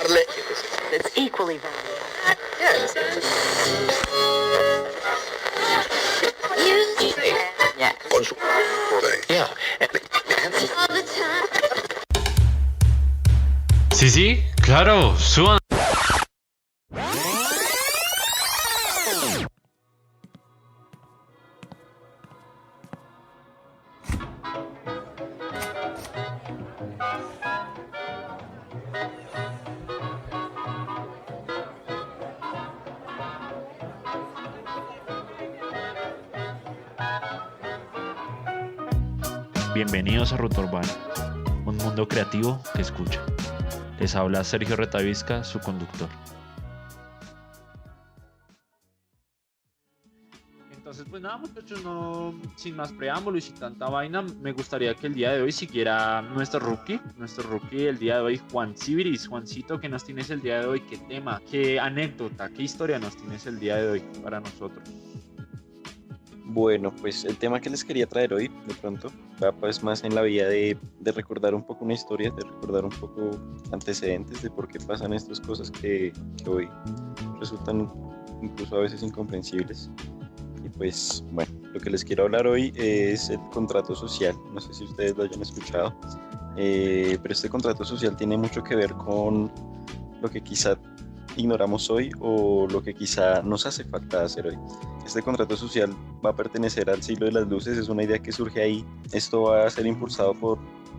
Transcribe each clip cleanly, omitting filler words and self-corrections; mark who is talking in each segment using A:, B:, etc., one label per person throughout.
A: That's equally valuable.
B: Yes.
A: Yes.
B: Yeah.
C: All the time.
D: Sí, sí, claro, suban. Bienvenidos a Ruta Urbana, un mundo creativo que escucha. Les habla Sergio Retavisca, su conductor. Entonces, pues nada, muchachos, no, sin más preámbulo y sin tanta vaina, me gustaría que el día de hoy siguiera nuestro rookie el día de hoy, Juan Cibiris. Juancito, ¿qué nos tienes el día de hoy? ¿Qué tema, qué anécdota, qué historia nos tienes el día de hoy para nosotros?
E: Bueno, pues el tema que les quería traer hoy, de pronto, va pues más en la vía de recordar un poco una historia, de recordar un poco antecedentes de por qué pasan estas cosas que hoy resultan incluso a veces incomprensibles. Y pues, bueno, lo que les quiero hablar hoy es el contrato social. No sé si ustedes lo hayan escuchado, pero este contrato social tiene mucho que ver con lo que quizá ignoramos hoy o lo que quizá nos hace falta hacer hoy. Este contrato social va a pertenecer al siglo de las luces, es una idea que surge ahí. Esto va a ser impulsado por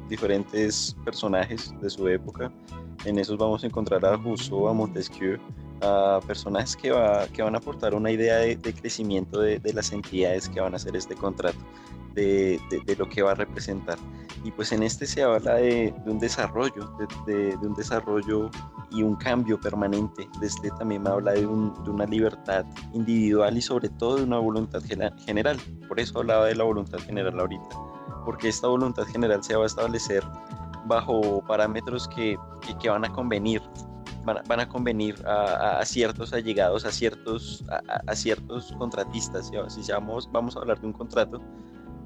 E: diferentes personajes de su época. En esos vamos a encontrar a Rousseau, a Montesquieu, a personajes que van a aportar una idea de crecimiento de las entidades que van a hacer este contrato, de lo que va a representar. Y pues en este se habla de un desarrollo, de un desarrollo y un cambio permanente. Desde también me habla de una libertad individual y sobre todo de una voluntad general. Por eso hablaba de la voluntad general ahorita, porque esta voluntad general se va a establecer bajo parámetros que van a convenir. Van a convenir a ciertos allegados, a ciertos contratistas. Si vamos a hablar de un contrato,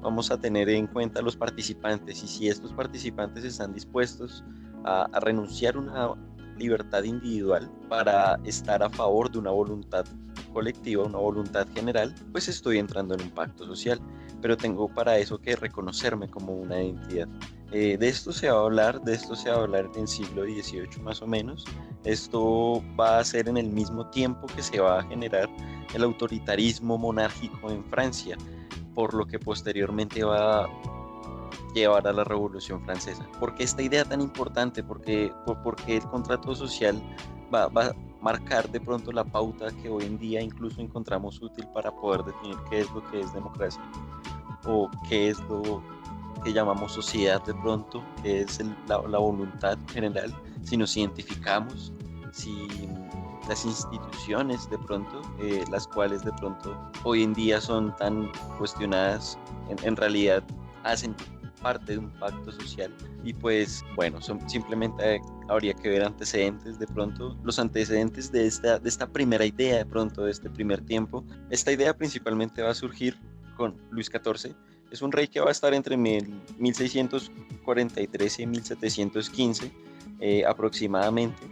E: vamos a tener en cuenta a los participantes, y si estos participantes están dispuestos a renunciar a una libertad individual para estar a favor de una voluntad colectiva, una voluntad general, pues estoy entrando en un pacto social, pero tengo para eso que reconocerme como una entidad. De esto se va a hablar, en el siglo XVIII más o menos. Esto va a ser en el mismo tiempo que se va a generar el autoritarismo monárquico en Francia, por lo que posteriormente va a llevar a la Revolución Francesa. ¿Por qué esta idea tan importante? Porque el contrato social va a marcar de pronto la pauta que hoy en día incluso encontramos útil para poder definir qué es lo que es democracia o qué es lo que llamamos sociedad de pronto, que es la voluntad general. Si nos identificamos, si las instituciones de pronto, las cuales de pronto hoy en día son tan cuestionadas, en realidad hacen parte de un pacto social. Y pues bueno, simplemente habría que ver antecedentes de pronto, los antecedentes de esta primera idea de pronto, de este primer tiempo. Esta idea principalmente va a surgir con Luis XIV. Es un rey que va a estar entre 1643 y 1715 aproximadamente.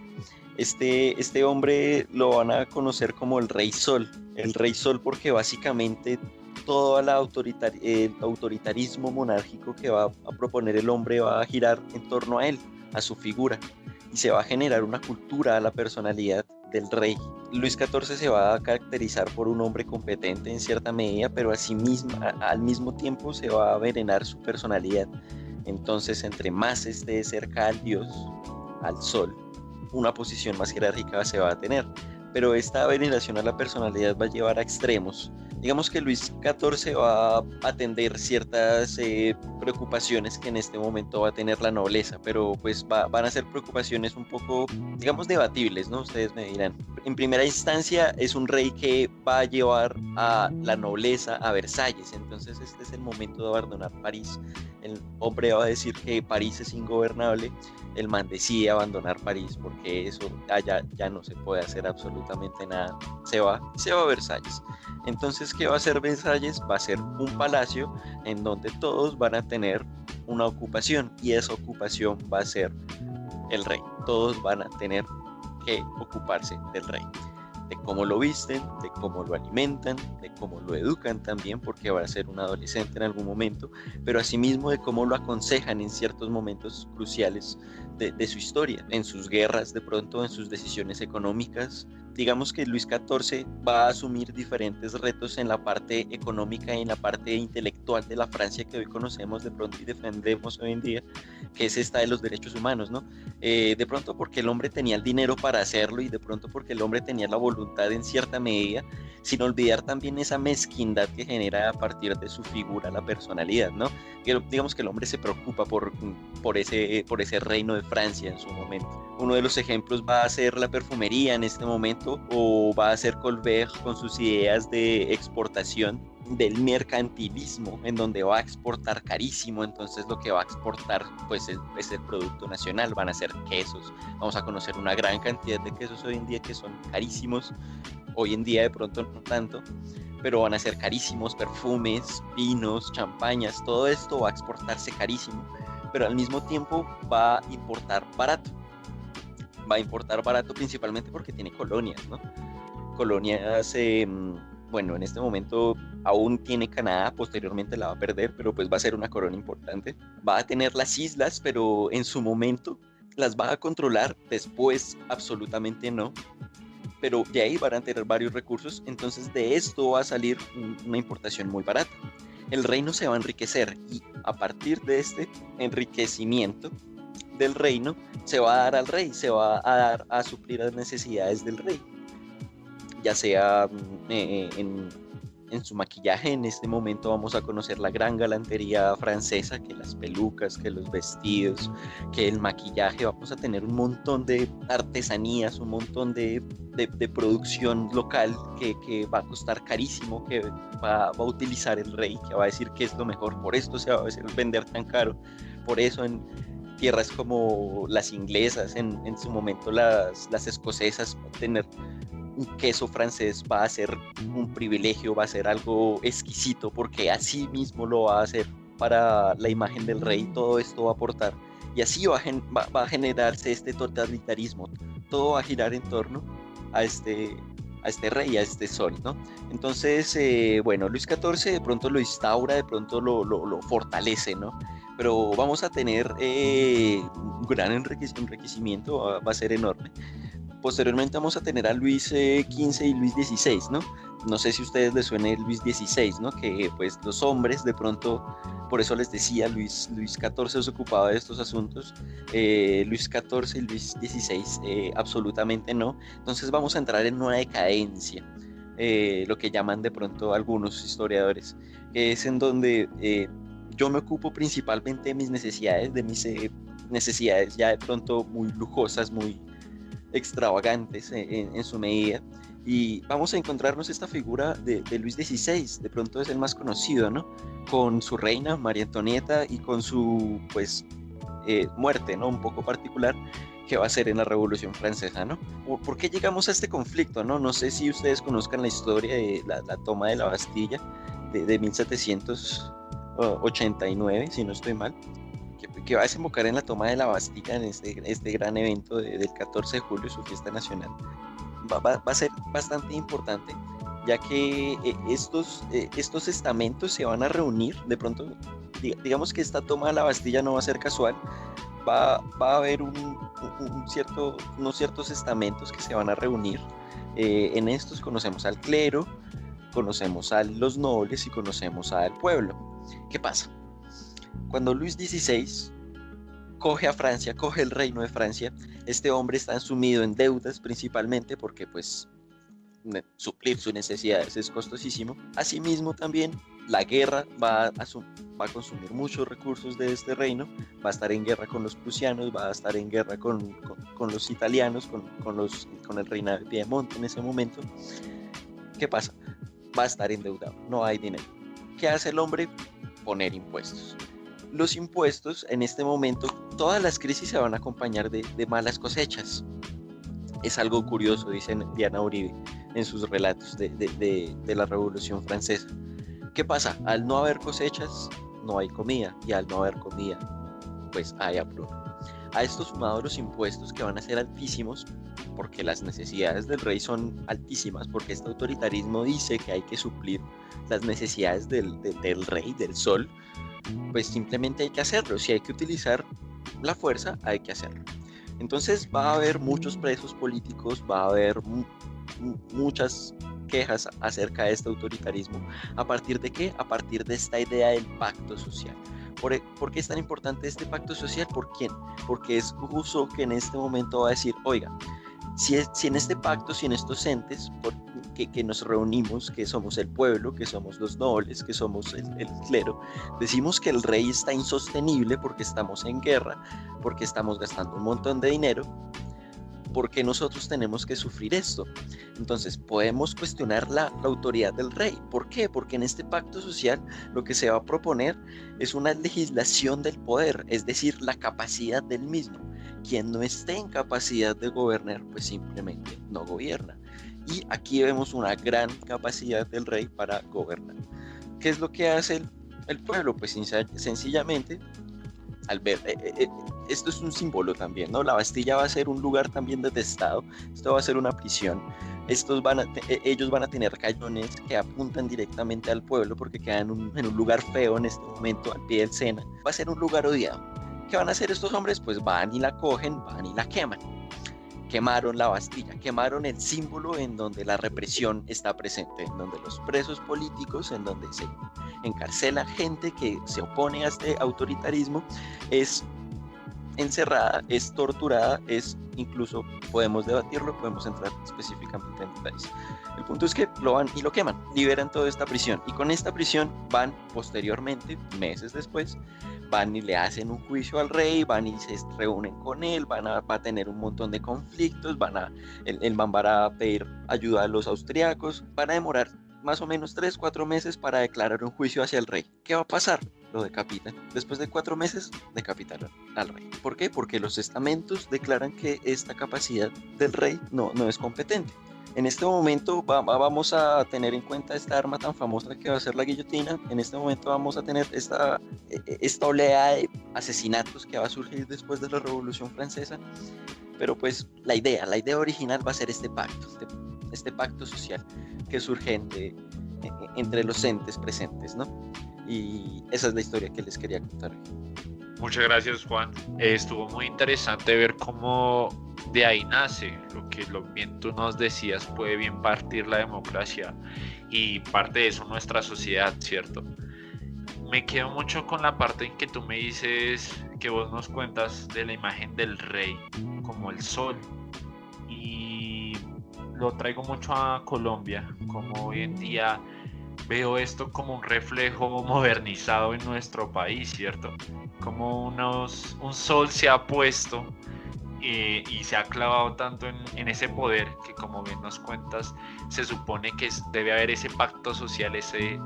E: Este hombre lo van a conocer como el Rey Sol porque básicamente todo el autoritarismo monárquico que va a proponer el hombre va a girar en torno a él, a su figura, y se va a generar una cultura a la personalidad del rey. Luis XIV se va a caracterizar por un hombre competente en cierta medida, pero al mismo tiempo se va a avenenar su personalidad. Entonces, entre más esté cerca al dios, al sol, una posición más jerárquica se va a tener. Pero esta veneración a la personalidad va a llevar a extremos. Digamos que Luis XIV va a atender ciertas preocupaciones que en este momento va a tener la nobleza, pero pues van a ser preocupaciones un poco, digamos, debatibles, ¿no? Ustedes me dirán. En primera instancia es un rey que va a llevar a la nobleza a Versalles, entonces este es el momento de abandonar París. El hombre va a decir que París es ingobernable, el man decide abandonar París porque eso allá ya no se puede hacer absolutamente nada, se va a Versalles. Entonces, ¿qué va a hacer Versalles? Va a ser un palacio en donde todos van a tener una ocupación, y esa ocupación va a ser el rey. Todos van a tener que ocuparse del rey, de cómo lo visten, de cómo lo alimentan, de cómo lo educan también, porque va a ser un adolescente en algún momento, pero asimismo de cómo lo aconsejan en ciertos momentos cruciales de su historia, en sus guerras, de pronto en sus decisiones económicas. Digamos que Luis XIV va a asumir diferentes retos en la parte económica y en la parte intelectual de la Francia que hoy conocemos de pronto y defendemos hoy en día, que es esta de los derechos humanos, ¿no? De pronto porque el hombre tenía el dinero para hacerlo y de pronto porque el hombre tenía la voluntad en cierta medida, sin olvidar también esa mezquindad que genera a partir de su figura la personalidad, ¿no? Digamos que el hombre se preocupa por ese reino de Francia en su momento. Uno de los ejemplos va a ser la perfumería en este momento, o va a ser Colbert con sus ideas de exportación del mercantilismo, en donde va a exportar carísimo. Entonces lo que va a exportar pues es el producto nacional, van a ser quesos. Vamos a conocer una gran cantidad de quesos hoy en día que son carísimos, hoy en día de pronto no tanto, pero van a ser carísimos, perfumes, vinos, champañas, todo esto va a exportarse carísimo, pero al mismo tiempo va a importar barato. Va a importar barato principalmente porque tiene colonias, ¿no? Colonias, bueno, en este momento aún tiene Canadá, posteriormente la va a perder, pero pues va a ser una colonia importante. Va a tener las islas, pero en su momento las va a controlar, después absolutamente no. Pero de ahí van a tener varios recursos, entonces de esto va a salir una importación muy barata. El reino se va a enriquecer y a partir de este enriquecimiento del reino se va a dar al rey, se va a dar a suplir las necesidades del rey, ya sea en su maquillaje. En este momento vamos a conocer la gran galantería francesa, que las pelucas, que los vestidos, que el maquillaje. Vamos a tener un montón de artesanías, un montón de producción local que va a costar carísimo, que va a utilizar el rey, que va a decir que es lo mejor. Por esto se va a hacer vender tan caro. Por eso en tierras como las inglesas, en su momento las escocesas, tener un queso francés va a ser un privilegio, va a ser algo exquisito, porque así mismo lo va a hacer para la imagen del rey. Todo esto va a aportar y así va a generarse este totalitarismo. Todo va a girar en torno a este rey, a este sol, ¿no? Entonces, bueno, Luis XIV de pronto lo instaura, de pronto lo fortalece, ¿no? Pero vamos a tener un gran enriquecimiento, va a ser enorme. Posteriormente vamos a tener a Luis XV y Luis XVI, ¿no? No sé si a ustedes les suene Luis XVI, ¿no? Que pues los hombres de pronto, por eso les decía, Luis XIV se ocupaba de estos asuntos, Luis XIV y Luis XVI absolutamente no. Entonces vamos a entrar en una decadencia, lo que llaman de pronto algunos historiadores, que es en donde yo me ocupo principalmente de mis necesidades, necesidades ya de pronto muy lujosas, muy extravagantes en su medida, y vamos a encontrarnos esta figura de Luis XVI. De pronto es el más conocido, ¿no? Con su reina María Antonieta y con su pues muerte, ¿no? Un poco particular, que va a ser en la Revolución Francesa, ¿no? ¿Por qué llegamos a este conflicto, no? No sé si ustedes conozcan la historia de la toma de la Bastilla de 1789, si no estoy mal, que va a desembocar en la toma de la Bastilla, en este gran evento del 14 de julio, su fiesta nacional. Va a ser bastante importante, ya que estos estamentos se van a reunir. De pronto, digamos que esta toma de la Bastilla no va a ser casual, va a haber unos ciertos estamentos que se van a reunir. En estos conocemos al clero, conocemos a los nobles y conocemos al pueblo. ¿Qué pasa? Cuando Luis XVI coge a Francia, coge el reino de Francia, este hombre está sumido en deudas principalmente porque pues suplir sus necesidades es costosísimo. Asimismo también la guerra va a consumir muchos recursos de este reino, va a estar en guerra con los prusianos, va a estar en guerra con los italianos, con el reinado de Piemonte en ese momento. ¿Qué pasa? Va a estar endeudado, no hay dinero. ¿Qué hace el hombre? Poner impuestos. Los impuestos en este momento, todas las crisis se van a acompañar de malas cosechas. Es algo curioso, dice Diana Uribe en sus relatos de la Revolución Francesa. ¿Qué pasa? Al no haber cosechas, no hay comida, y al no haber comida, pues hay hambruna. A esto sumado los impuestos que van a ser altísimos, porque las necesidades del rey son altísimas, porque este autoritarismo dice que hay que suplir las necesidades del rey, del sol, pues simplemente hay que hacerlo. Si hay que utilizar la fuerza, hay que hacerlo. Entonces va a haber muchos presos políticos, va a haber muchas quejas acerca de este autoritarismo. ¿A partir de qué? A partir de esta idea del pacto social. ¿Por qué es tan importante este pacto social? ¿Por quién? Porque es Rousseau que en este momento va a decir, oiga, si en este pacto, si en estos entes que nos reunimos, que somos el pueblo, que somos los nobles, que somos el clero, decimos que el rey está insostenible porque estamos en guerra, porque estamos gastando un montón de dinero, ¿por qué nosotros tenemos que sufrir esto? Entonces podemos cuestionar la autoridad del rey. ¿Por qué? Porque en este pacto social lo que se va a proponer es una legislación del poder, es decir, la capacidad del mismo. Quien no esté en capacidad de gobernar, pues simplemente no gobierna. Y aquí vemos una gran capacidad del rey para gobernar. ¿Qué es lo que hace el pueblo? Pues sencillamente, al ver, esto es un símbolo también, ¿no? La Bastilla va a ser un lugar también detestado, esto va a ser una prisión. Ellos van a tener cañones que apuntan directamente al pueblo porque quedan en un lugar feo en este momento, al pie del Sena. Va a ser un lugar odiado. ¿Qué van a hacer estos hombres? Pues van y la cogen, van y la queman. Quemaron la Bastilla, quemaron el símbolo en donde la represión está presente, en donde los presos políticos, en donde se encarcela gente que se opone a este autoritarismo, es encerrada, es torturada, es incluso, podemos debatirlo, podemos entrar específicamente en detalles. El punto es que lo van y lo queman, liberan toda esta prisión, y con esta prisión van posteriormente, meses después, van y le hacen un juicio al rey, van y se reúnen con él, va a tener un montón de conflictos, el man va a pedir ayuda a los austriacos, van a demorar más o menos 3-4 meses para declarar un juicio hacia el rey. ¿Qué va a pasar? Lo decapitan. Después de 4 meses, decapitaron al rey. ¿Por qué? Porque los estamentos declaran que esta capacidad del rey no es competente. En este momento vamos a tener en cuenta esta arma tan famosa que va a ser la guillotina. En este momento vamos a tener esta oleada de asesinatos que va a surgir después de la Revolución Francesa. Pero pues la idea original va a ser este pacto social que surge entre los entes presentes, ¿no? Y esa es la historia que les quería contar.
D: Muchas gracias, Juan. Estuvo muy interesante ver cómo de ahí nace lo que bien tú nos decías, puede bien partir la democracia y parte de eso nuestra sociedad, ¿cierto? Me quedo mucho con la parte en que tú me dices, que vos nos cuentas de la imagen del rey como el sol, y lo traigo mucho a Colombia, como hoy en día veo esto como un reflejo modernizado en nuestro país, ¿cierto? Como un sol se ha puesto y se ha clavado tanto en ese poder que, como bien nos cuentas, se supone que debe haber ese pacto social, ese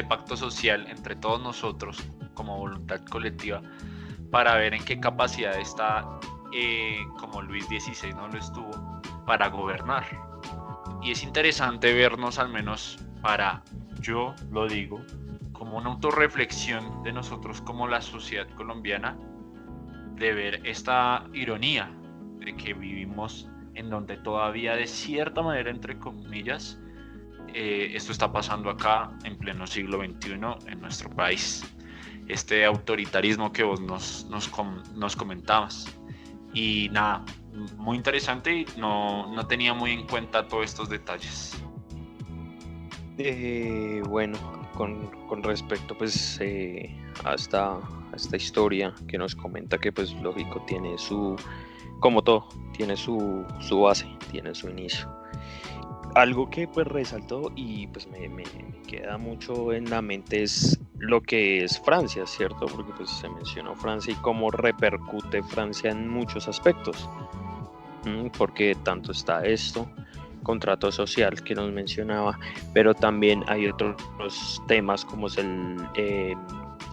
D: pacto social entre todos nosotros como voluntad colectiva para ver en qué capacidad está, como Luis XVI no lo estuvo, para gobernar. Y es interesante vernos, al menos yo lo digo, como una autorreflexión de nosotros como la sociedad colombiana, de ver esta ironía de que vivimos en donde todavía, de cierta manera, entre comillas, esto está pasando acá en pleno siglo XXI en nuestro país, este autoritarismo que vos nos comentabas. Y nada, muy interesante, y no tenía muy en cuenta todos estos detalles.
B: Bueno, con respecto pues a esta historia que nos comenta, que pues lógico tiene como todo, tiene su base, tiene su inicio. Algo que pues resaltó y pues me queda mucho en la mente es lo que es Francia, ¿cierto? Porque pues se mencionó Francia y cómo repercute Francia en muchos aspectos, porque tanto está esto, contrato social que nos mencionaba, pero también hay otros temas como es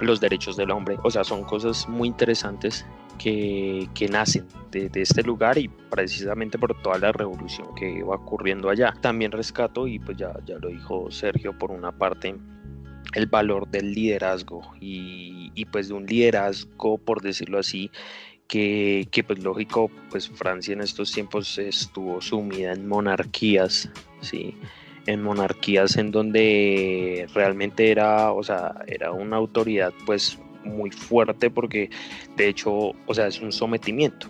B: los derechos del hombre. O sea, son cosas muy interesantes que nacen de este lugar, y precisamente por toda la revolución que va ocurriendo allá. También rescato, y pues ya lo dijo Sergio, por una parte, el valor del liderazgo y pues de un liderazgo, por decirlo así, que pues lógico, pues Francia en estos tiempos estuvo sumida en monarquías, ¿sí? En monarquías en donde realmente era, o sea, era una autoridad pues muy fuerte porque de hecho, o sea, es un sometimiento.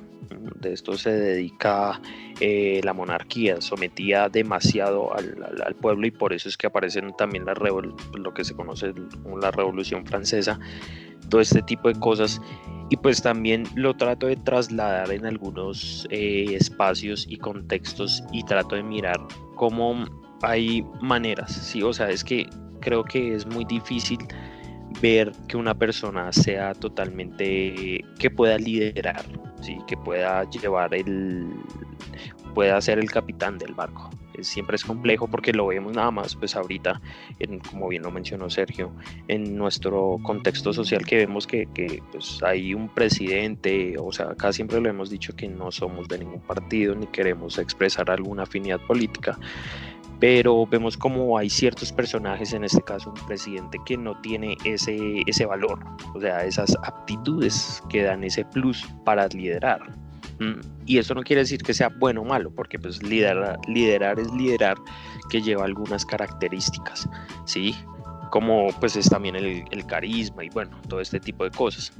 B: De esto se dedica la monarquía, sometía demasiado al pueblo y por eso es que aparecen también lo que se conoce como la Revolución Francesa, todo este tipo de cosas. Y pues también lo trato de trasladar en algunos espacios y contextos y trato de mirar cómo hay maneras, ¿sí? O sea, es que creo que es muy difícil ver que una persona sea totalmente, que pueda liderar, ¿sí? Que pueda pueda ser el capitán del barco. Siempre es complejo porque lo vemos nada más, pues ahorita, como bien lo mencionó Sergio, en nuestro contexto social que vemos que pues hay un presidente, o sea, acá siempre lo hemos dicho que no somos de ningún partido ni queremos expresar alguna afinidad política, pero vemos como hay ciertos personajes, en este caso un presidente que no tiene ese valor, o sea, esas aptitudes que dan ese plus para liderar. Y eso no quiere decir que sea bueno o malo, porque pues liderar es liderar, que lleva algunas características, ¿sí? Como pues es también el carisma y bueno, todo este tipo de cosas.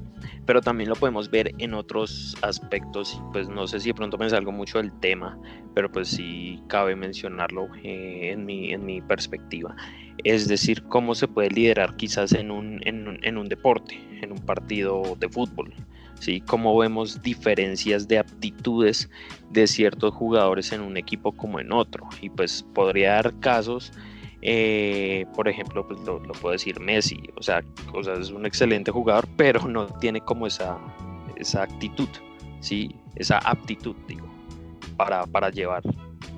B: Pero también lo podemos ver en otros aspectos, y pues no sé si de pronto me salgo mucho del tema, pero pues sí cabe mencionarlo en mi perspectiva. Es decir, cómo se puede liderar quizás en un deporte, en un partido de fútbol, ¿sí? Cómo vemos diferencias de aptitudes de ciertos jugadores en un equipo como en otro. Y pues podría dar casos, por ejemplo, pues lo puedo decir Messi, o sea, es un excelente jugador, pero no tiene como esa actitud, ¿sí? Esa aptitud, digo, para llevar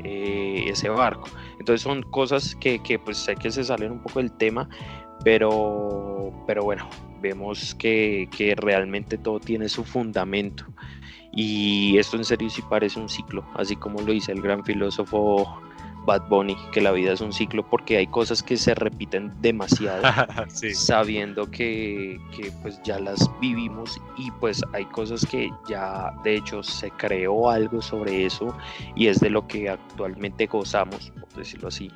B: ese barco. Entonces son cosas que pues sé que se salen un poco del tema, pero bueno, vemos que realmente todo tiene su fundamento y esto en serio sí parece un ciclo, así como lo dice el gran filósofo Bad Bunny, que la vida es un ciclo porque hay cosas que se repiten demasiado,
D: Sí.
B: sabiendo que pues ya las vivimos y pues hay cosas que ya de hecho se creó algo sobre eso y es de lo que actualmente gozamos, por decirlo así,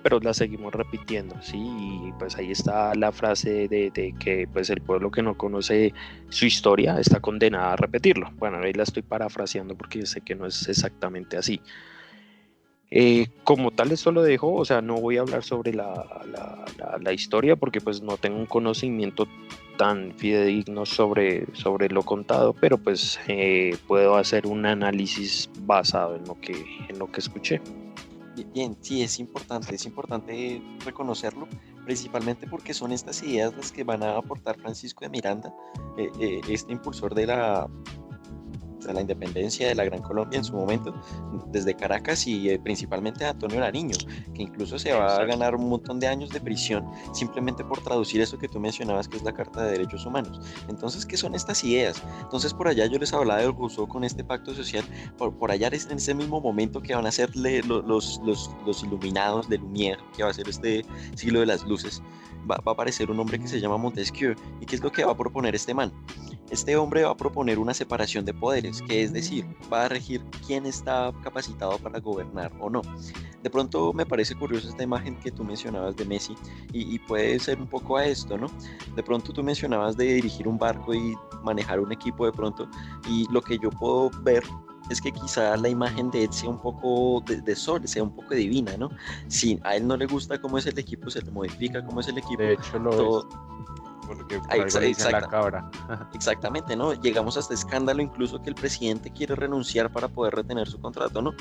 B: pero la seguimos repitiendo, ¿sí? Y pues ahí está la frase de que pues el pueblo que no conoce su historia está condenado a repetirlo. Bueno, ahí la estoy parafraseando porque sé que no es exactamente así. Como tal esto lo dejo, o sea, no voy a hablar sobre la historia porque pues no tengo un conocimiento tan fidedigno sobre lo contado, pero pues puedo hacer un análisis basado en lo que escuché.
E: Bien, sí, es importante reconocerlo, principalmente porque son estas ideas las que van a aportar Francisco de Miranda, este impulsor de la independencia de la Gran Colombia en su momento, desde Caracas y principalmente a Antonio Nariño, que incluso se va a ganar un montón de años de prisión simplemente por traducir eso que tú mencionabas, que es la Carta de Derechos Humanos. Entonces, ¿qué son estas ideas? Entonces, por allá yo les hablaba de Rousseau con este pacto social, por allá es en ese mismo momento que van a ser los iluminados de Lumière, que va a ser este siglo de las luces. Va a aparecer un hombre que se llama Montesquieu. ¿Y qué es lo que va a proponer este man? Este hombre va a proponer una separación de poderes, que es decir, va a regir quién está capacitado para gobernar o no. De pronto me parece curiosa esta imagen que tú mencionabas de Messi y puede ser un poco a esto, ¿no? De pronto tú mencionabas de dirigir un barco y manejar un equipo de pronto, y lo que yo puedo ver es que quizá la imagen de él sea un poco de sol, sea un poco divina, ¿no? Si a él no le gusta cómo es el equipo, se le modifica cómo es el equipo.
D: De hecho lo
E: todo,
D: es, porque por algo le dicen la cabra.
E: Exactamente, ¿no? Llegamos hasta escándalo incluso que el presidente quiere renunciar para poder retener su contrato, ¿no?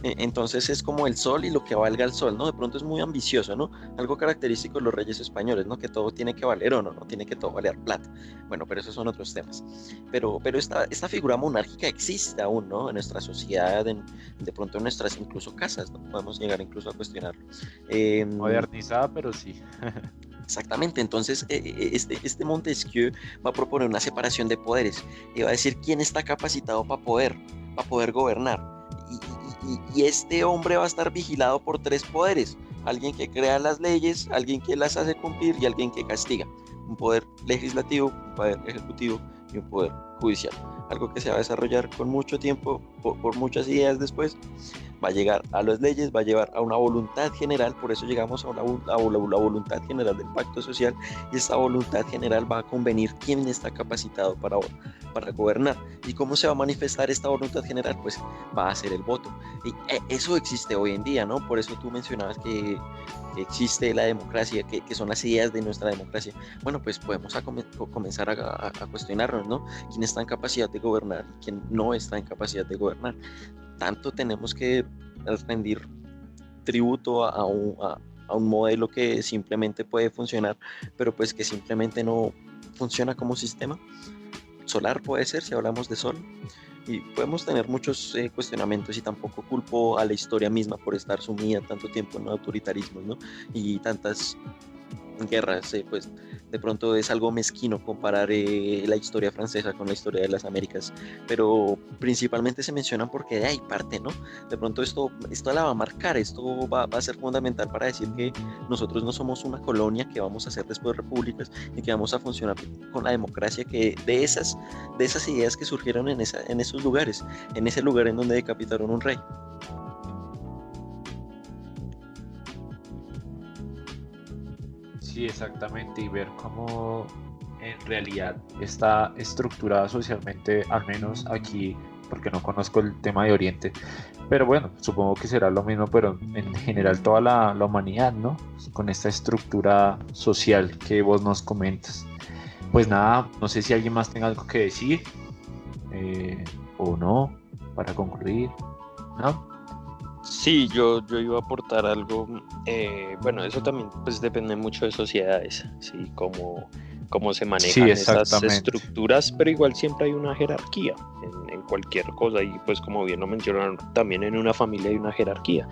E: Entonces es como el sol y lo que valga el sol, ¿no? De pronto es muy ambicioso, ¿no? Algo característico de los reyes españoles, ¿no? Que todo tiene que valer o no tiene que todo valer plata. Bueno, pero esos son otros temas. Pero esta figura monárquica existe aún, ¿no? En nuestra sociedad, de pronto en nuestras incluso casas, ¿no? Podemos llegar incluso a cuestionarlo.
D: Modernizada, pero sí.
E: Exactamente, entonces este Montesquieu va a proponer una separación de poderes y va a decir quién está capacitado para poder gobernar. Y este hombre va a estar vigilado por tres poderes: alguien que crea las leyes, alguien que las hace cumplir y alguien que castiga. Un poder legislativo, un poder ejecutivo y un poder judicial. algo que se va a desarrollar con mucho tiempo, por muchas ideas después, va a llegar a las leyes, va a llevar a una voluntad general, por eso llegamos a la voluntad general del pacto social, y esta voluntad general va a convenir quién está capacitado para gobernar. ¿Y cómo se va a manifestar esta voluntad general? Pues va a ser el voto. Y eso existe hoy en día, ¿no? Por eso tú mencionabas que existe la democracia, que son las ideas de nuestra democracia. Bueno, pues podemos comenzar a cuestionarnos, ¿no? ¿Quién está en capacidad de gobernar y quién no está en capacidad de gobernar? Tanto tenemos que rendir tributo a un modelo que simplemente puede funcionar, pero pues que simplemente no funciona como sistema. Solar puede ser, si hablamos de sol, y podemos tener muchos cuestionamientos, y tampoco culpo a la historia misma por estar sumida tanto tiempo en autoritarismos, ¿no? Y tantas guerras, pues de pronto es algo mezquino comparar la historia francesa con la historia de las Américas, pero principalmente se mencionan porque de ahí parte, ¿no? De pronto esto la va a marcar, esto va a ser fundamental para decir que nosotros no somos una colonia, que vamos a ser después repúblicas y que vamos a funcionar con la democracia, que de esas ideas que surgieron en esos lugares, en ese lugar en donde decapitaron un rey.
D: Sí, exactamente, y ver cómo en realidad está estructurada socialmente, al menos aquí, porque no conozco el tema de Oriente, pero bueno, supongo que será lo mismo, pero en general toda la humanidad, ¿no? Con esta estructura social que vos nos comentas. Pues nada, no sé si alguien más tenga algo que decir, o no, para concluir, ¿no?
B: Sí, yo iba a aportar algo. Bueno, eso también pues depende mucho de sociedades, ¿sí? Cómo se manejan esas estructuras, pero igual siempre hay una jerarquía en cualquier cosa, y pues como bien lo mencionaron, también en una familia hay una jerarquía.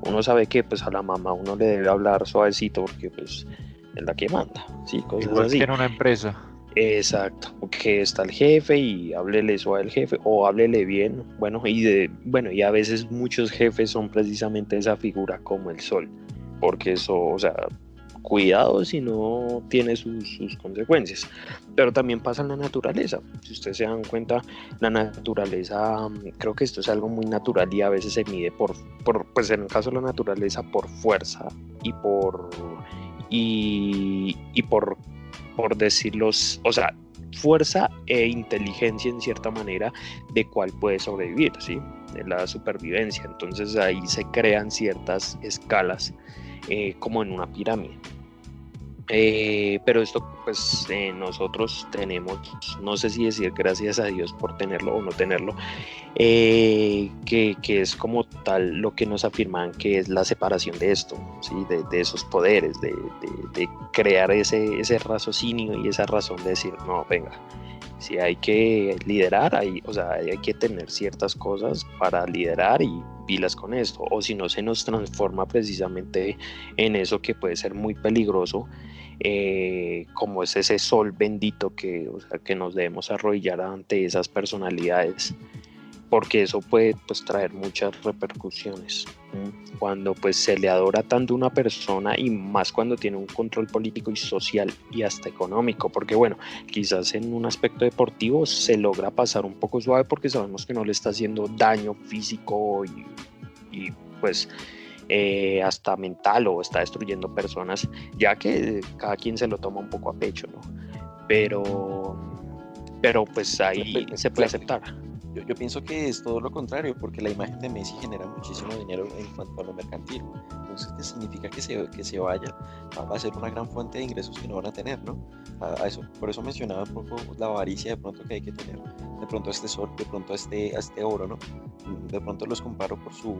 B: Uno sabe que pues a la mamá uno le debe hablar suavecito porque pues es la que manda, ¿sí? Cosas
D: igual
B: así.
D: que en una empresa.
B: Exacto, que está el jefe y háblele suave al jefe o háblele bien, y a veces muchos jefes son precisamente esa figura como el sol, porque eso, o sea, cuidado si no tiene sus consecuencias, pero también pasa en la naturaleza. Si ustedes se dan cuenta, la naturaleza, creo que esto es algo muy natural y a veces se mide pues en el caso de la naturaleza, por fuerza y por decirlo, o sea, fuerza e inteligencia en cierta manera de cuál puede sobrevivir, ¿sí? De la supervivencia. Entonces ahí se crean ciertas escalas como en una pirámide. Pero esto pues nosotros tenemos, no sé si decir gracias a Dios por tenerlo o no tenerlo, que es como tal lo que nos afirman que es la separación de esto, ¿sí? de esos poderes, de crear ese raciocinio y esa razón de decir, no, venga, si hay que liderar, hay que tener ciertas cosas para liderar y pilas con esto, o si no se nos transforma precisamente en eso que puede ser muy peligroso, como es ese sol bendito que nos debemos arrodillar ante esas personalidades, porque eso puede pues traer muchas repercusiones cuando pues se le adora tanto a una persona, y más cuando tiene un control político y social y hasta económico, porque bueno, quizás en un aspecto deportivo se logra pasar un poco suave porque sabemos que no le está haciendo daño físico y pues hasta mental, o está destruyendo personas, ya que cada quien se lo toma un poco a pecho, ¿no? Pero pues ahí se puede aceptar.
E: Yo pienso que es todo lo contrario, porque la imagen de Messi genera muchísimo dinero en cuanto a lo mercantil. Entonces, ¿qué significa que se vaya? Va a ser una gran fuente de ingresos que no van a tener, ¿no? A eso. Por eso mencionaba un poco la avaricia de pronto que hay que tener. De pronto a este sol, de pronto a este oro, ¿no? De pronto los comparo por su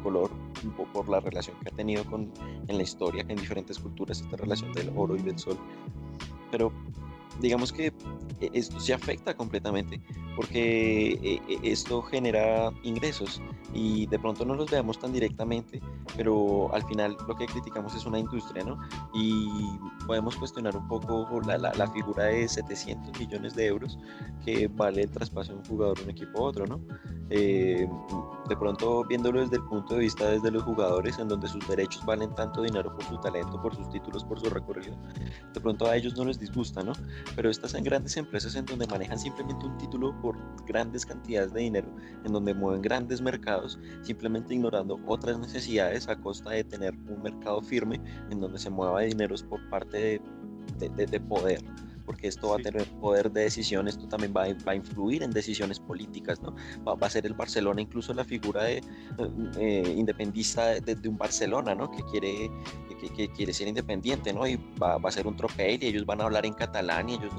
E: color, por la relación que ha tenido en la historia, en diferentes culturas, esta relación del oro y del sol. Pero digamos que esto se afecta completamente, porque esto genera ingresos, y de pronto no los veamos tan directamente, pero al final lo que criticamos es una industria, ¿no? Y podemos cuestionar un poco la figura de 700 millones de euros que vale el traspaso de un jugador de un equipo a otro, ¿no? De pronto viéndolo desde el punto de vista desde los jugadores, en donde sus derechos valen tanto dinero por su talento, por sus títulos, por su recorrido, de pronto a ellos no les disgusta, ¿no? Pero estas en grandes empresas en donde manejan simplemente un título por grandes cantidades de dinero, en donde mueven grandes mercados, simplemente ignorando otras necesidades a costa de tener un mercado firme en donde se mueva dineros por parte de poder, porque esto va a
D: Sí.
E: tener poder de decisión, esto también va a influir en decisiones políticas, ¿no? Va a ser el Barcelona incluso la figura independista de un Barcelona, ¿no? Que quiere ser independiente, ¿no? Y va a ser un tropel y ellos van a hablar en catalán y ellos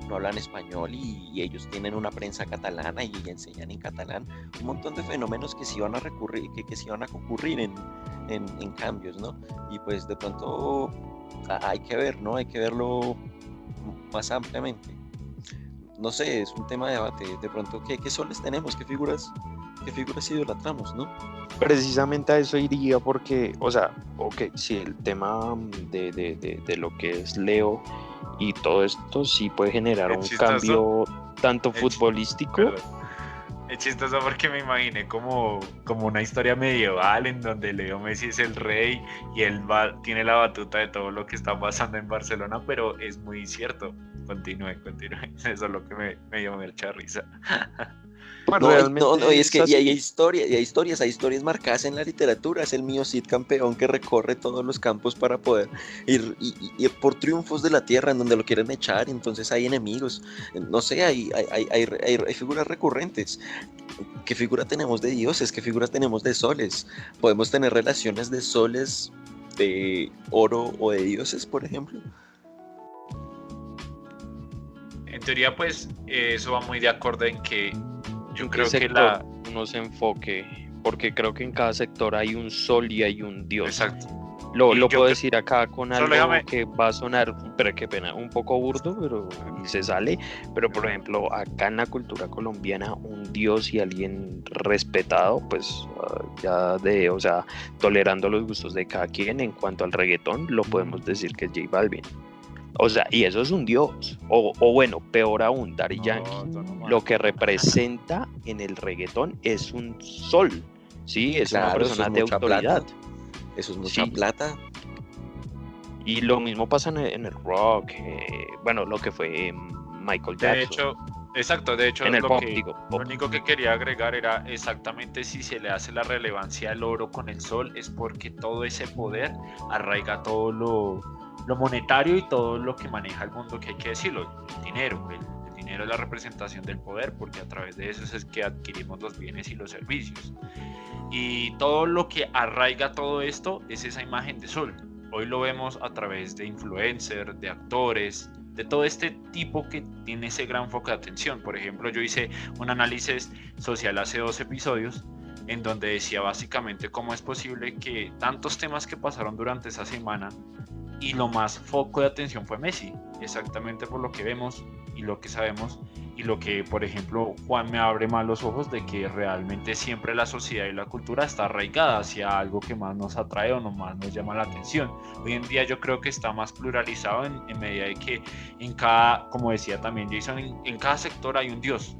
E: no hablan español y ellos tienen una prensa catalana y enseñan en catalán. Un montón de fenómenos que sí van a recurrir, que sí van a concurrir en cambios, ¿no? Y pues de pronto hay que ver, ¿no? Hay que verlo más ampliamente. No sé, es un tema de debate. De pronto, ¿qué soles tenemos? ¿Qué figuras idolatramos, no?
B: Precisamente a eso iría porque, o sea, ok, si el tema de lo que es Leo y todo esto sí puede generar
F: Es
B: un
F: chistoso.
B: cambio tanto
F: Es
B: futbolístico.
F: Perdón. Es chistoso porque me imaginé como una historia medieval en donde Leo Messi es el rey y él tiene la batuta de todo lo que está pasando en Barcelona, pero es muy cierto. Continúe. Eso es lo que me dio mucha risa.
B: Pues
E: No,
B: realmente
E: y es que
B: es así.
E: hay historias marcadas en la literatura. Es el mío Cid campeón que recorre todos los campos para poder ir por triunfos de la tierra en donde lo quieren echar, y entonces hay enemigos. No sé, hay figuras recurrentes. ¿Qué figura tenemos de dioses? ¿Qué figura tenemos de soles? ¿Podemos tener relaciones de soles, de oro o de dioses, por ejemplo?
F: En teoría, pues, eso va muy de acuerdo en que yo
B: ¿En qué
F: creo que
B: sector uno se enfoque? Porque creo que en cada sector hay un sol y hay un dios.
F: Exacto.
B: Lo
F: Y yo
B: puedo
F: creo-
B: decir acá con
F: Solo
B: algo
F: déjame-
B: que va a sonar, pero qué pena, un poco burdo, pero se sale. Pero por ejemplo, acá en la cultura colombiana, un dios y alguien respetado, pues o sea, tolerando los gustos de cada quien en cuanto al reggaetón, lo podemos decir que es J Balvin. O sea, y eso es un dios. O bueno, peor aún, Daddy Yankee. Lo que representa en el reggaetón es un sol, ¿sí? Es una
E: Claro, eso
B: persona
E: es
B: de
E: mucha
B: autoridad.
E: Eso es mucha
B: Sí.
E: plata.
B: Y lo mismo pasa en el rock, bueno, lo que fue Michael Jackson.
F: De hecho, exacto, de hecho,
B: en el
F: lo
B: pop,
F: que-
B: digo,
F: Lo
B: pop.
F: único que quería agregar era exactamente si se le hace la relevancia al oro con el sol, es porque todo ese poder arraiga todo lo monetario y todo lo que maneja el mundo, que hay que decirlo, el dinero. El dinero es la representación del poder, porque a través de eso es que adquirimos los bienes y los servicios. Y todo lo que arraiga todo esto es esa imagen de sol. Hoy lo vemos a través de influencers, de actores, de todo este tipo que tiene ese gran foco de atención. Por ejemplo, yo hice un análisis social hace 2 episodios en donde decía básicamente cómo es posible que tantos temas que pasaron durante esa semana y lo más foco de atención fue Messi, exactamente por lo que vemos y lo que sabemos y lo que, por ejemplo, Juan me abre más los ojos de que realmente siempre la sociedad y la cultura está arraigada hacia algo que más nos atrae o no más nos llama la atención. Hoy en día yo creo que está más pluralizado en medida de que en cada, como decía también Jason, en cada sector hay un dios.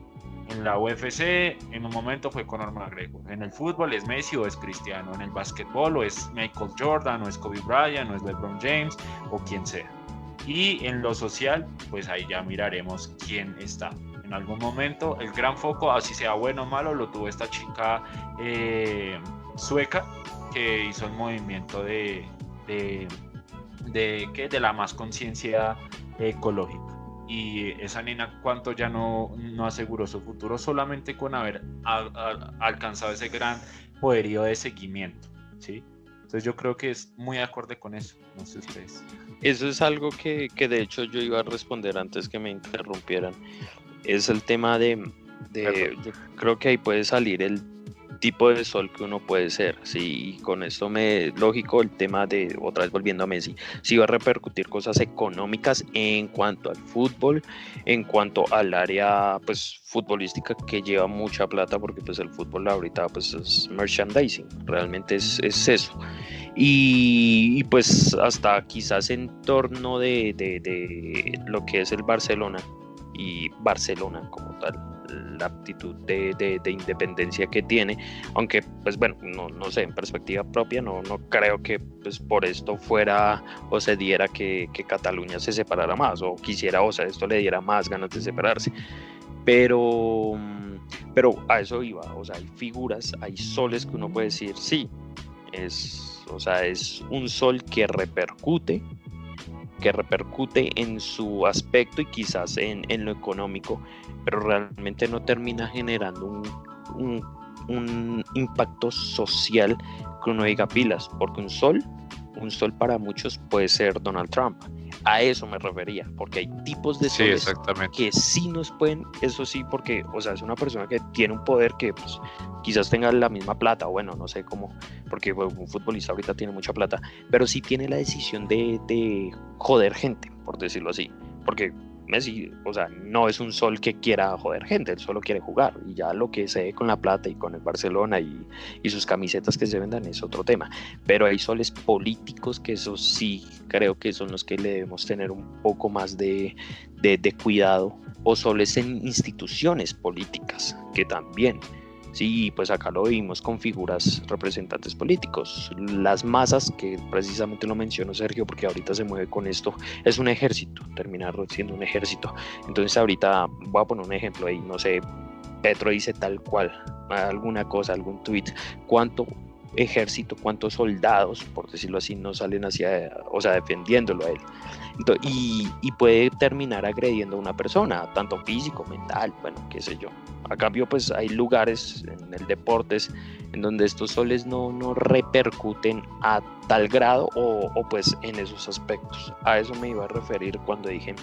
F: En la UFC en un momento fue Conor McGregor, en el fútbol es Messi o es Cristiano, en el básquetbol o es Michael Jordan o es Kobe Bryant o es LeBron James o quien sea. Y en lo social, pues ahí ya miraremos quién está. En algún momento el gran foco, así sea bueno o malo, lo tuvo esta chica sueca que hizo el movimiento de la más conciencia ecológica. Y esa nena, cuánto ya no aseguró su futuro solamente con haber alcanzado ese gran poderío de seguimiento, ¿sí? Entonces yo creo que es muy acorde con eso, no sé ustedes.
B: Eso es algo que de hecho yo iba a responder antes que me interrumpieran. Es el tema yo creo que ahí puede salir el tipo de sol que uno puede ser, sí, y con esto lógico el tema de, otra vez volviendo a Messi, sí va a repercutir cosas económicas en cuanto al fútbol, en cuanto al área pues futbolística que lleva mucha plata, porque pues el fútbol ahorita pues es merchandising, realmente es eso, y pues hasta quizás en torno de lo que es el Barcelona y Barcelona como tal, la aptitud de independencia que tiene, aunque pues bueno, no sé, en perspectiva propia no creo que pues por esto fuera o se diera que Cataluña se separara más o quisiera, o sea, esto le diera más ganas de separarse, pero a eso iba, o sea, hay figuras, hay soles que uno puede decir, sí, o sea, es un sol que repercute en su aspecto y quizás en lo económico, pero realmente no termina generando un impacto social que uno diga pilas, porque un sol para muchos puede ser Donald Trump. A eso me refería, porque hay tipos de
F: Sí,
B: soles
F: exactamente.
B: que sí nos pueden, eso sí, porque, o sea, es una persona que tiene un poder que pues, quizás tenga la misma plata, bueno, no sé cómo, porque bueno, un futbolista ahorita tiene mucha plata, pero sí tiene la decisión de joder gente, por decirlo así, porque Messi, o sea, no es un sol que quiera joder gente, él solo quiere jugar, y ya lo que se ve con la plata y con el Barcelona y sus camisetas que se vendan es otro tema, pero hay soles políticos que eso sí creo que son los que le debemos tener un poco más de cuidado, o soles en instituciones políticas, que también, sí, pues acá lo vimos con figuras representantes políticos, las masas, que precisamente lo mencionó Sergio, porque ahorita se mueve con esto, es un ejército, terminar siendo un ejército, entonces ahorita voy a poner un ejemplo ahí, no sé, Petro dice tal cual, alguna cosa, algún tweet, cuánto ejército, cuántos soldados, por decirlo así, no salen hacia, o sea, defendiéndolo a él. Y puede terminar agrediendo a una persona, tanto físico, mental, bueno, qué sé yo. A cambio, pues hay lugares en el deportes en donde estos soles no repercuten a tal grado o pues en esos aspectos. A eso me iba a referir cuando dije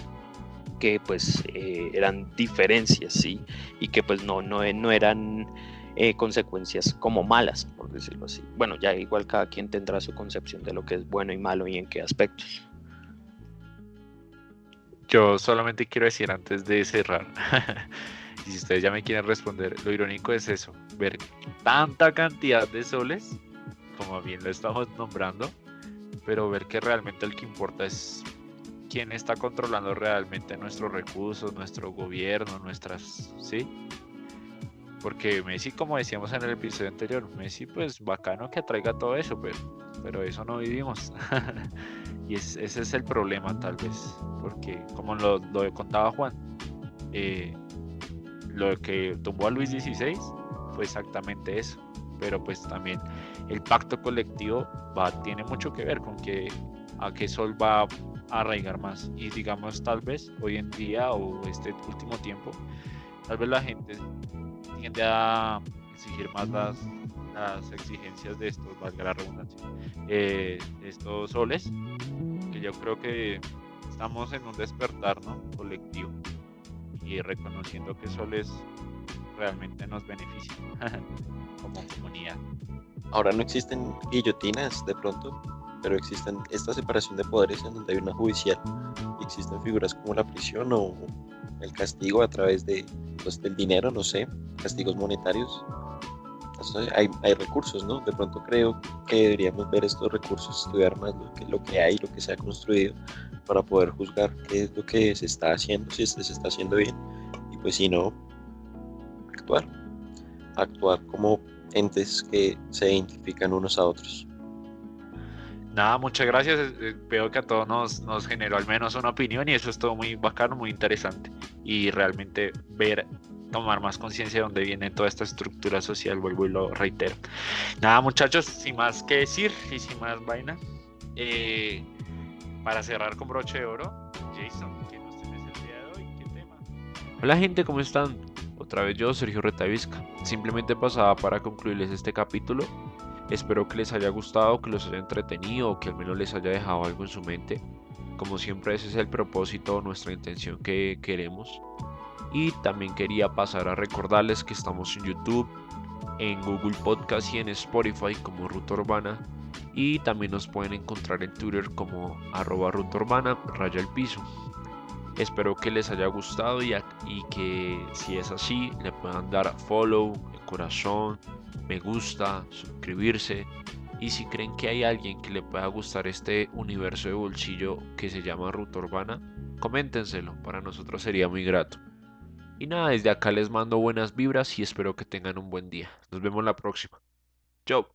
B: que pues eran diferencias, ¿sí? Y que pues no eran consecuencias como malas, por decirlo así. Bueno, ya igual cada quien tendrá su concepción de lo que es bueno y malo y en qué aspectos.
F: Yo solamente quiero decir antes de cerrar, y si ustedes ya me quieren responder, lo irónico es eso, ver tanta cantidad de soles, como bien lo estamos nombrando, pero ver que realmente el que importa es quién está controlando realmente nuestros recursos, nuestro gobierno, nuestras, ¿sí? Porque Messi, como decíamos en el episodio anterior, Messi pues bacano que atraiga todo eso, pero eso no vivimos. Y ese es el problema tal vez, porque como lo contaba Juan, lo que tumbó a Luis XVI fue exactamente eso, pero pues también el pacto colectivo tiene mucho que ver con a qué sol va a arraigar más, y digamos tal vez hoy en día o este último tiempo, tal vez la gente tiende a exigir más las exigencias de estos, valga la redundancia, estos soles, que yo creo que estamos en un despertar, ¿no?, colectivo, y reconociendo que soles realmente nos benefician como comunidad.
E: Ahora no existen guillotinas de pronto, pero existen esta separación de poderes en donde hay una judicial y existen figuras como la prisión o el castigo a través de, pues, del dinero, no sé, castigos monetarios. Entonces, hay recursos, ¿no? De pronto creo que deberíamos ver estos recursos, estudiar más lo que hay, lo que se ha construido, para poder juzgar qué es lo que se está haciendo, si se está haciendo bien, y pues si no, actuar como entes que se identifican unos a otros.
F: Nada, muchas gracias. Veo que a todos nos generó al menos una opinión, y eso es todo muy bacano, muy interesante. Y realmente tomar más conciencia de dónde viene toda esta estructura social, vuelvo y lo reitero. Nada, muchachos, sin más que decir y sin más vaina, para cerrar con broche de oro, Jason, ¿qué nos tienes el día de hoy? ¿Qué tema?
D: Hola gente, ¿cómo están? Otra vez yo, Sergio Retavisca. Simplemente pasaba para concluirles este capítulo. Espero que les haya gustado, que los haya entretenido o que al menos les haya dejado algo en su mente. Como siempre, ese es el propósito, nuestra intención que queremos. Y también quería pasar a recordarles que estamos en YouTube, en Google Podcast y en Spotify como Ruta Urbana. Y también nos pueden encontrar en Twitter como @RutaUrbana _. Espero que les haya gustado y que si es así le puedan dar follow, corazón, me gusta, suscribirse, y si creen que hay alguien que le pueda gustar este universo de bolsillo que se llama Ruta Urbana, coméntenselo, para nosotros sería muy grato.
G: Y nada, desde acá les mando buenas vibras y espero que tengan un buen día. Nos vemos la próxima. Chao.